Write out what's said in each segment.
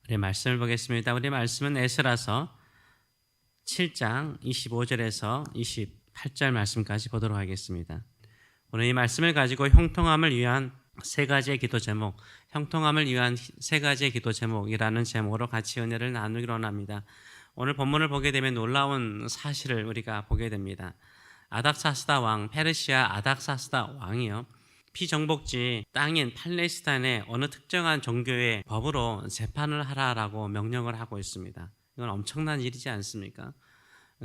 우리 말씀을 보겠습니다. 우리 말씀은 에스라서 7장 25절에서 28절 말씀까지 보도록 하겠습니다. 오늘 이 말씀을 가지고 형통함을 위한 세 가지의 기도 제목, 형통함을 위한 세 가지의 기도 제목이라는 제목으로 같이 은혜를 나누기로 합니다. 오늘 본문을 보게 되면 놀라운 사실을 우리가 보게 됩니다. 아닥사스다 왕, 페르시아 아닥사스다 왕이요, 피정복지 땅인 팔레스타인의 어느 특정한 종교의 법으로 재판을 하라라고 명령을 하고 있습니다. 이건 엄청난 일이지 않습니까?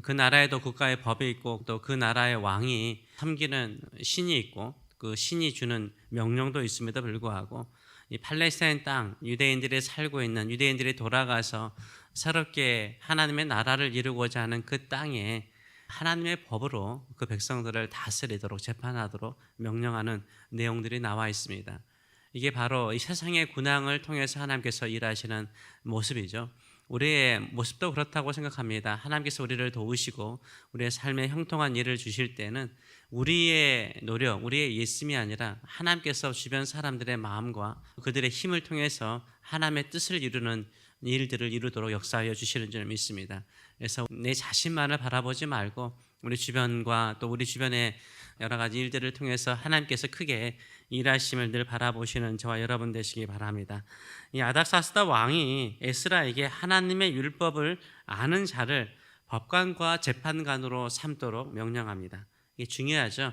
그 나라에도 국가의 법이 있고 또 그 나라의 왕이 섬기는 신이 있고 그 신이 주는 명령도 있음에도 불구하고 이 팔레스타인 땅, 유대인들이 살고 있는, 유대인들이 돌아가서 새롭게 하나님의 나라를 이루고자 하는 그 땅에 하나님의 법으로 그 백성들을 다스리도록 재판하도록 명령하는 내용들이 나와 있습니다. 이게 바로 이 세상의 군왕을 통해서 하나님께서 일하시는 모습이죠. 우리의 모습도 그렇다고 생각합니다. 하나님께서 우리를 도우시고 우리의 삶에 형통한 일을 주실 때는 우리의 노력, 우리의 예심이 아니라 하나님께서 주변 사람들의 마음과 그들의 힘을 통해서 하나님의 뜻을 이루는 일들을 이루도록 역사하여 주시는 줄 믿습니다. 그래서 내 자신만을 바라보지 말고 우리 주변과 또 우리 주변의 여러 가지 일들을 통해서 하나님께서 크게 일하심을 늘 바라보시는 저와 여러분 되시기 바랍니다. 이 아닥사스다 왕이 에스라에게 하나님의 율법을 아는 자를 법관과 재판관으로 삼도록 명령합니다. 이게 중요하죠.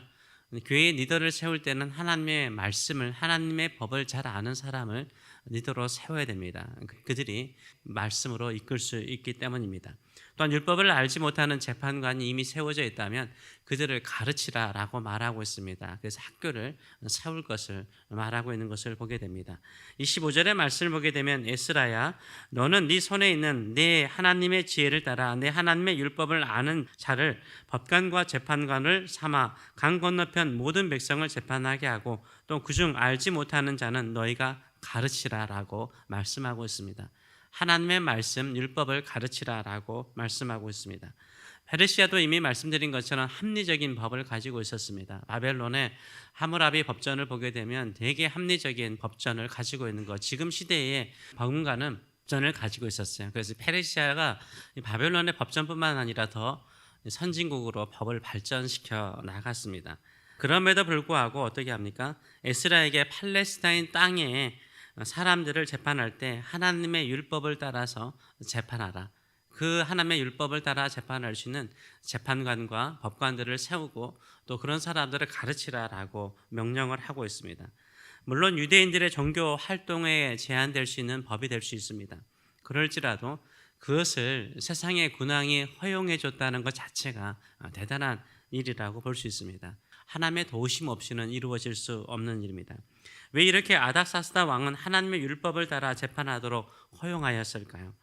교회의 리더를 세울 때는 하나님의 말씀을, 하나님의 법을 잘 아는 사람을 리더로 세워야 됩니다. 그들이 말씀으로 이끌 수 있기 때문입니다. 또한 율법을 알지 못하는 재판관이 이미 세워져 있다면 그들을 가르치라라고 말하고 있습니다. 그래서 학교를 세울 것을 말하고 있는 것을 보게 됩니다. 25절의 말씀을 보게 되면 에스라야, 너는 네 손에 있는 내 하나님의 지혜를 따라 내 하나님의 율법을 아는 자를 법관과 재판관을 삼아 강 건너편 모든 백성을 재판하게 하고 또 그중 알지 못하는 자는 너희가 가르치라라고 말씀하고 있습니다. 하나님의 말씀, 율법을 가르치라라고 말씀하고 있습니다. 페르시아도 이미 말씀드린 것처럼 합리적인 법을 가지고 있었습니다. 바벨론의 하무라비 법전을 보게 되면 되게 합리적인 법전을 가지고 있는 것, 지금 시대의 법문가는 법전을 가지고 있었어요. 그래서 페르시아가 바벨론의 법전뿐만 아니라 더 선진국으로 법을 발전시켜 나갔습니다. 그럼에도 불구하고 어떻게 합니까? 에스라에게 팔레스타인 땅에 사람들을 재판할 때 하나님의 율법을 따라서 재판하라. 그 하나님의 율법을 따라 재판할 수 있는 재판관과 법관들을 세우고 또 그런 사람들을 가르치라라고 명령을 하고 있습니다. 물론 유대인들의 종교 활동에 제한될 수 있는 법이 될 수 있습니다. 그럴지라도 그것을 세상의 군왕이 허용해 줬다는 것 자체가 대단한 일이라고 볼 수 있습니다. 하나님의 도우심 없이는 이루어질 수 없는 일입니다. 왜 이렇게 아닥사스다 왕은 하나님의 율법을 따라 재판하도록 허용하였을까요?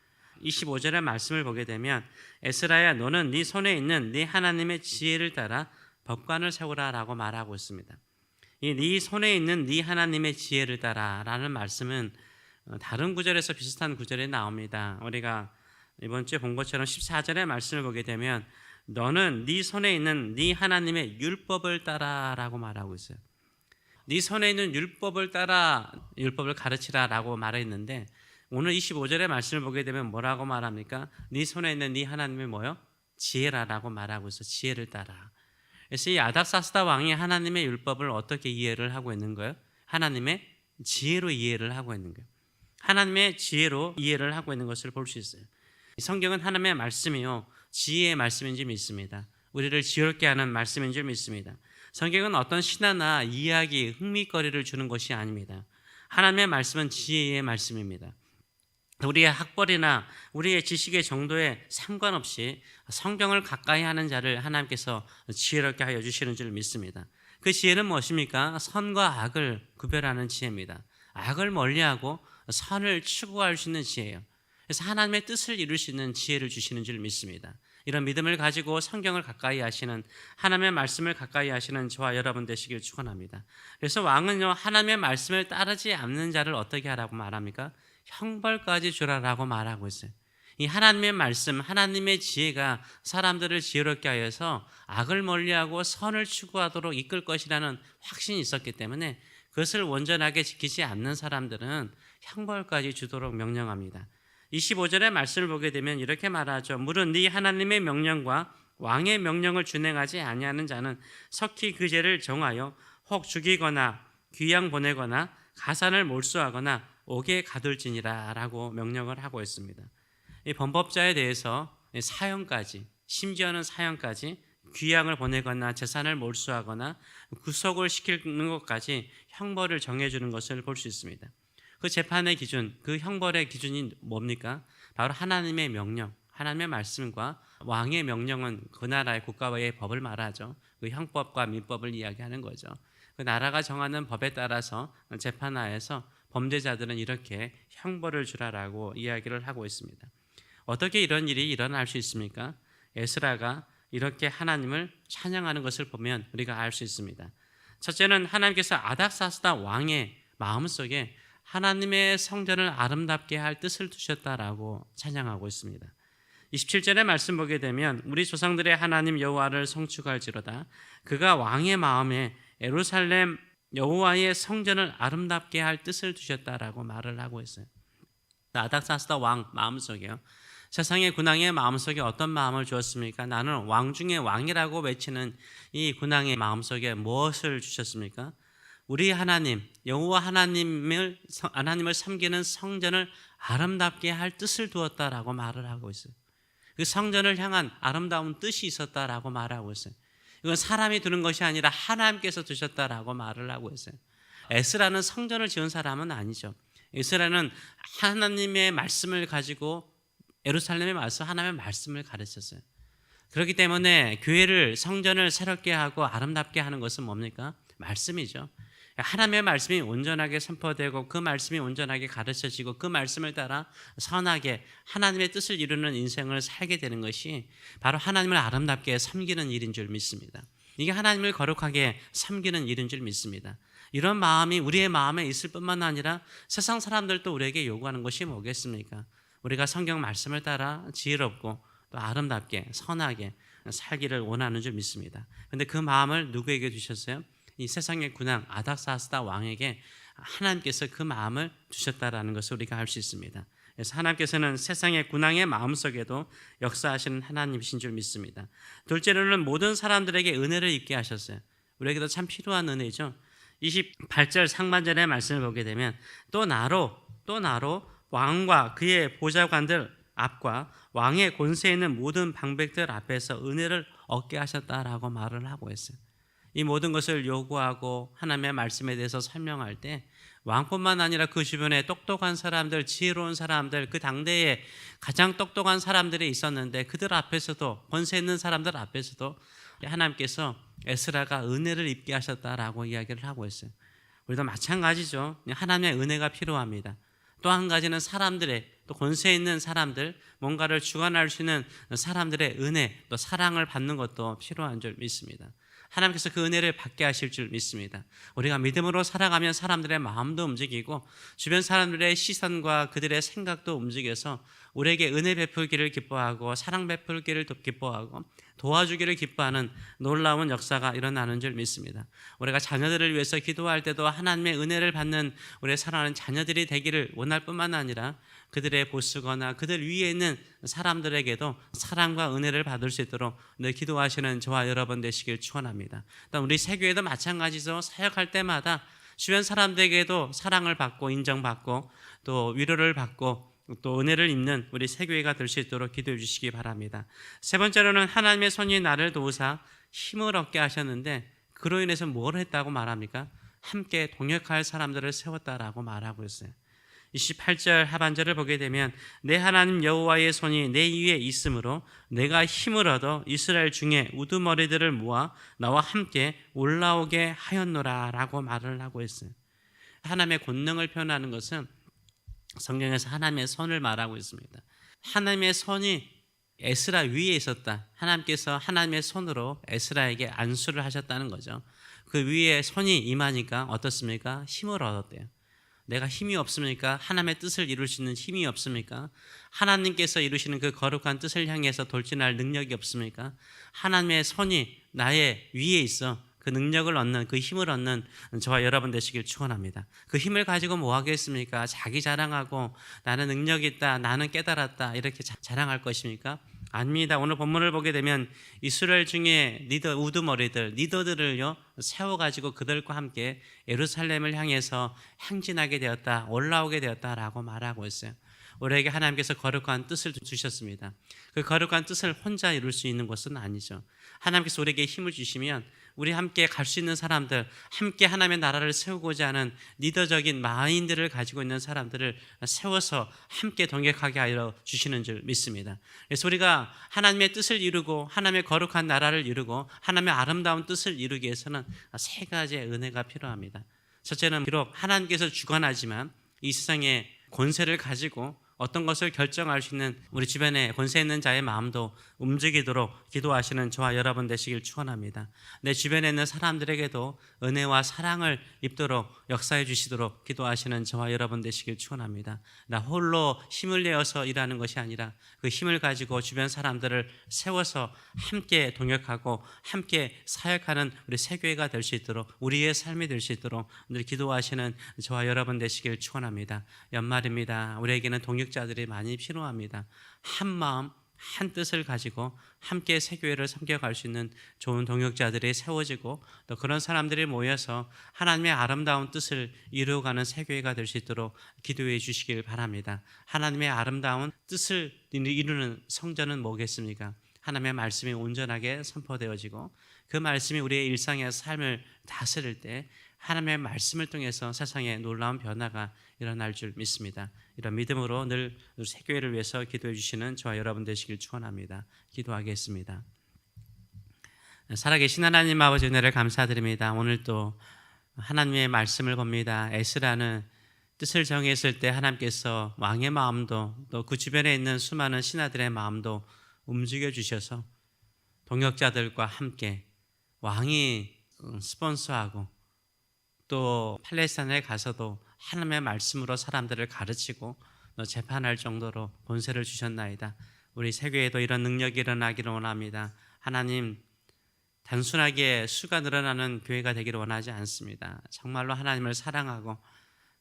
25절의 말씀을 보게 되면 에스라야, 너는 네 손에 있는 네 하나님의 지혜를 따라 법관을 세우라라고 말하고 있습니다. 이 네 손에 있는 네 하나님의 지혜를 따라라는 말씀은 다른 구절에서 비슷한 구절이 나옵니다. 우리가 이번 주에 본 것처럼 14절의 말씀을 보게 되면 너는 네 손에 있는 네 하나님의 율법을 따라라고 말하고 있어요. 네 손에 있는 율법을 따라 율법을 가르치라라고 말했는데 오늘 25절의 말씀을 보게 되면 뭐라고 말합니까? 네 손에 있는 네 하나님의 뭐요? 지혜라라고 말하고 있어. 지혜를 따라. 그래서 이 아닥사스다 왕이 하나님의 율법을 어떻게 이해를 하고 있는 거예요? 하나님의 지혜로 이해를 하고 있는 거예요. 하나님의 지혜로 이해를 하고 있는 것을 볼 수 있어요. 성경은 하나님의 말씀이요, 지혜의 말씀인 줄 믿습니다. 우리를 지혜롭게 하는 말씀인 줄 믿습니다. 성경은 어떤 신화나 이야기, 흥미거리를 주는 것이 아닙니다. 하나님의 말씀은 지혜의 말씀입니다. 우리의 학벌이나 우리의 지식의 정도에 상관없이 성경을 가까이 하는 자를 하나님께서 지혜롭게 하여 주시는 줄 믿습니다. 그 지혜는 무엇입니까? 선과 악을 구별하는 지혜입니다. 악을 멀리하고 선을 추구할 수 있는 지혜예요. 그래서 하나님의 뜻을 이룰 수 있는 지혜를 주시는 줄 믿습니다. 이런 믿음을 가지고 성경을 가까이 하시는, 하나님의 말씀을 가까이 하시는 저와 여러분 되시길 축원합니다. 그래서 왕은요, 하나님의 말씀을 따르지 않는 자를 어떻게 하라고 말합니까? 형벌까지 주라라고 말하고 있어요. 이 하나님의 말씀, 하나님의 지혜가 사람들을 지혜롭게 하여서 악을 멀리하고 선을 추구하도록 이끌 것이라는 확신이 있었기 때문에 그것을 온전하게 지키지 않는 사람들은 형벌까지 주도록 명령합니다. 25절의 말씀을 보게 되면 이렇게 말하죠. 무릇 네 하나님의 명령과 왕의 명령을 준행하지 아니하는 자는 석히 그 죄를 정하여 혹 죽이거나 귀양 보내거나 가산을 몰수하거나 옥에 가둘지니라 라고 명령을 하고 있습니다. 이 범법자에 대해서 사형까지, 심지어는 사형까지, 귀양을 보내거나 재산을 몰수하거나 구속을 시키는 것까지 형벌을 정해주는 것을 볼 수 있습니다. 그 재판의 기준, 그 형벌의 기준이 뭡니까? 바로 하나님의 명령, 하나님의 말씀과 왕의 명령은 그 나라의 국가의 법을 말하죠. 그 형법과 민법을 이야기하는 거죠. 그 나라가 정하는 법에 따라서 재판하에서 범죄자들은 이렇게 형벌을 주라라고 이야기를 하고 있습니다. 어떻게 이런 일이 일어날 수 있습니까? 에스라가 이렇게 하나님을 찬양하는 것을 보면 우리가 알 수 있습니다. 첫째는 하나님께서 아닥사스다 왕의 마음속에 하나님의 성전을 아름답게 할 뜻을 두셨다라고 찬양하고 있습니다. 27절의 말씀 보게 되면 우리 조상들의 하나님 여호와를 성축할지로다 그가 왕의 마음에 예루살렘 여호와의 성전을 아름답게 할 뜻을 두셨다라고 말을 하고 있어요. 아닥사스다 왕 마음속에요. 세상의 군왕의 마음속에 어떤 마음을 주었습니까? 나는 왕 중에 왕이라고 외치는 이 군왕의 마음속에 무엇을 주셨습니까? 우리 하나님, 여호와 하나님을 섬기는 성전을 아름답게 할 뜻을 두었다라고 말을 하고 있어요. 그 성전을 향한 아름다운 뜻이 있었다라고 말하고 있어요. 이건 사람이 두는 것이 아니라 하나님께서 두셨다라고 말을 하고 있어요. 에스라는 성전을 지은 사람은 아니죠. 에스라는 하나님의 말씀을 가지고 예루살렘에 와서 하나님의 말씀을 가르쳤어요. 그렇기 때문에 교회를 성전을 새롭게 하고 아름답게 하는 것은 뭡니까? 말씀이죠. 하나님의 말씀이 온전하게 선포되고 그 말씀이 온전하게 가르쳐지고 그 말씀을 따라 선하게 하나님의 뜻을 이루는 인생을 살게 되는 것이 바로 하나님을 아름답게 섬기는 일인 줄 믿습니다. 이게 하나님을 거룩하게 섬기는 일인 줄 믿습니다. 이런 마음이 우리의 마음에 있을 뿐만 아니라 세상 사람들도 우리에게 요구하는 것이 뭐겠습니까? 우리가 성경 말씀을 따라 지혜롭고 또 아름답게 선하게 살기를 원하는 줄 믿습니다. 그런데 그 마음을 누구에게 주셨어요? 이 세상의 군왕 아닥사스다 왕에게 하나님께서 그 마음을 주셨다라는 것을 우리가 알 수 있습니다. 그래서 하나님께서는 세상의 군왕의 마음속에도 역사하시는 하나님이신 줄 믿습니다. 둘째로는 모든 사람들에게 은혜를 입게 하셨어요. 우리에게도 참 필요한 은혜죠. 28절 상반절의 말씀을 보게 되면 또 나로 왕과 그의 보좌관들 앞과 왕의 권세에 있는 모든 방백들 앞에서 은혜를 얻게 하셨다라고 말을 하고 있어요. 이 모든 것을 요구하고 하나님의 말씀에 대해서 설명할 때 왕뿐만 아니라 그 주변에 똑똑한 사람들, 지혜로운 사람들, 그 당대에 가장 똑똑한 사람들이 있었는데 그들 앞에서도 권세 있는 사람들 앞에서도 하나님께서 에스라가 은혜를 입게 하셨다라고 이야기를 하고 있어요. 우리도 마찬가지죠. 하나님의 은혜가 필요합니다. 또 한 가지는 사람들의 또 권세 있는 사람들, 뭔가를 주관할 수 있는 사람들의 은혜, 또 사랑을 받는 것도 필요한 줄 믿습니다. 하나님께서 그 은혜를 받게 하실 줄 믿습니다. 우리가 믿음으로 살아가면 사람들의 마음도 움직이고 주변 사람들의 시선과 그들의 생각도 움직여서 우리에게 은혜 베풀기를 기뻐하고 사랑 베풀기를 기뻐하고 도와주기를 기뻐하는 놀라운 역사가 일어나는 줄 믿습니다. 우리가 자녀들을 위해서 기도할 때도 하나님의 은혜를 받는 우리의 사랑하는 자녀들이 되기를 원할 뿐만 아니라 그들의 보스거나 그들 위에 있는 사람들에게도 사랑과 은혜를 받을 수 있도록 늘 기도하시는 저와 여러분 되시길 축원합니다. 또 우리 세교회도 마찬가지죠. 사역할 때마다 주변 사람들에게도 사랑을 받고 인정받고 또 위로를 받고 또 은혜를 입는 우리 세교회가 될 수 있도록 기도해 주시기 바랍니다. 세 번째로는 하나님의 손이 나를 도우사 힘을 얻게 하셨는데 그로 인해서 뭘 했다고 말합니까? 함께 동역할 사람들을 세웠다라고 말하고 있어요. 28절 하반절을 보게 되면 내 하나님 여호와의 손이 내 위에 있으므로 내가 힘을 얻어 이스라엘 중에 우두머리들을 모아 나와 함께 올라오게 하였노라 라고 말을 하고 있어요. 하나님의 권능을 표현하는 것은 성경에서 하나님의 손을 말하고 있습니다. 하나님의 손이 에스라 위에 있었다. 하나님께서 하나님의 손으로 에스라에게 안수를 하셨다는 거죠. 그 위에 손이 임하니까 어떻습니까? 힘을 얻었대요. 내가 힘이 없습니까? 하나님의 뜻을 이룰 수 있는 힘이 없습니까? 하나님께서 이루시는 그 거룩한 뜻을 향해서 돌진할 능력이 없습니까? 하나님의 손이 나의 위에 있어. 그 능력을 얻는, 그 힘을 얻는 저와 여러분 되시길 축원합니다. 그 힘을 가지고 뭐 하겠습니까? 자기 자랑하고 나는 능력이 있다, 나는 깨달았다 이렇게 자랑할 것입니까? 아닙니다. 오늘 본문을 보게 되면 이스라엘 중에 우두머리들, 리더들을요 세워가지고 그들과 함께 예루살렘을 향해서 행진하게 되었다, 올라오게 되었다라고 말하고 있어요. 우리에게 하나님께서 거룩한 뜻을 주셨습니다. 그 거룩한 뜻을 혼자 이룰 수 있는 것은 아니죠. 하나님께서 우리에게 힘을 주시면 우리 함께 갈 수 있는 사람들, 함께 하나님의 나라를 세우고자 하는 리더적인 마인드를 가지고 있는 사람들을 세워서 함께 동역하게 하여 주시는 줄 믿습니다. 그래서 우리가 하나님의 뜻을 이루고 하나님의 거룩한 나라를 이루고 하나님의 아름다운 뜻을 이루기 위해서는 세 가지의 은혜가 필요합니다. 첫째는 비록 하나님께서 주관하지만 이 세상에 권세를 가지고 어떤 것을 결정할 수 있는 우리 주변에 권세 있는 자의 마음도 움직이도록 기도하시는 저와 여러분 되시길 축원합니다. 내 주변에 있는 사람들에게도 은혜와 사랑을 입도록 역사해 주시도록 기도하시는 저와 여러분 되시길 축원합니다. 나 홀로 힘을 내어서 일하는 것이 아니라 그 힘을 가지고 주변 사람들을 세워서 함께 동역하고 함께 사역하는 우리 새교회가 될 수 있도록 우리의 삶이 될 수 있도록 늘 기도하시는 저와 여러분 되시길 축원합니다. 연말입니다. 우리에게는 동역자들이 많이 필요합니다. 한 마음 한 뜻을 가지고 함께 새교회를 섬겨갈 수 있는 좋은 동역자들이 세워지고 또 그런 사람들이 모여서 하나님의 아름다운 뜻을 이루어가는 새교회가 될 수 있도록 기도해 주시길 바랍니다. 하나님의 아름다운 뜻을 이루는 성전은 뭐겠습니까? 하나님의 말씀이 온전하게 선포되어지고 그 말씀이 우리의 일상의 삶을 다스릴 때 하나님의 말씀을 통해서 세상에 놀라운 변화가 일어날 줄 믿습니다. 이런 믿음으로 늘 새교회를 위해서 기도해 주시는 저와 여러분 되시길 축원합니다. 기도하겠습니다. 살아계신 하나님 아버지 은혜를 감사드립니다. 오늘 또 하나님의 말씀을 봅니다. 에스라는 뜻을 정했을 때 하나님께서 왕의 마음도 또 그 주변에 있는 수많은 신하들의 마음도 움직여 주셔서 동역자들과 함께 왕이 스폰서하고 또 팔레스타인에 가서도 하나님의 말씀으로 사람들을 가르치고 재판할 정도로 권세를 주셨나이다. 우리 세교회도 이런 능력이 일어나기를 원합니다. 하나님, 단순하게 수가 늘어나는 교회가 되기를 원하지 않습니다. 정말로 하나님을 사랑하고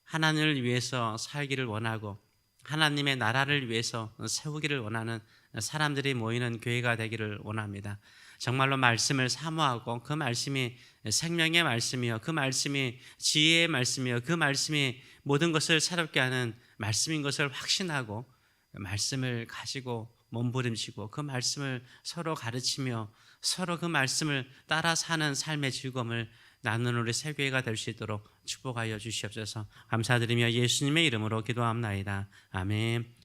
하나님을 위해서 살기를 원하고 하나님의 나라를 위해서 세우기를 원하는 사람들이 모이는 교회가 되기를 원합니다. 정말로 말씀을 사모하고 그 말씀이 생명의 말씀이요, 그 말씀이 지혜의 말씀이요, 그 말씀이 모든 것을 새롭게 하는 말씀인 것을 확신하고 말씀을 가지고 몸부림치고 그 말씀을 서로 가르치며 서로 그 말씀을 따라 사는 삶의 즐거움을 나누는 우리 새교회가 될 수 있도록 축복하여 주시옵소서. 감사드리며 예수님의 이름으로 기도합나이다. 아멘.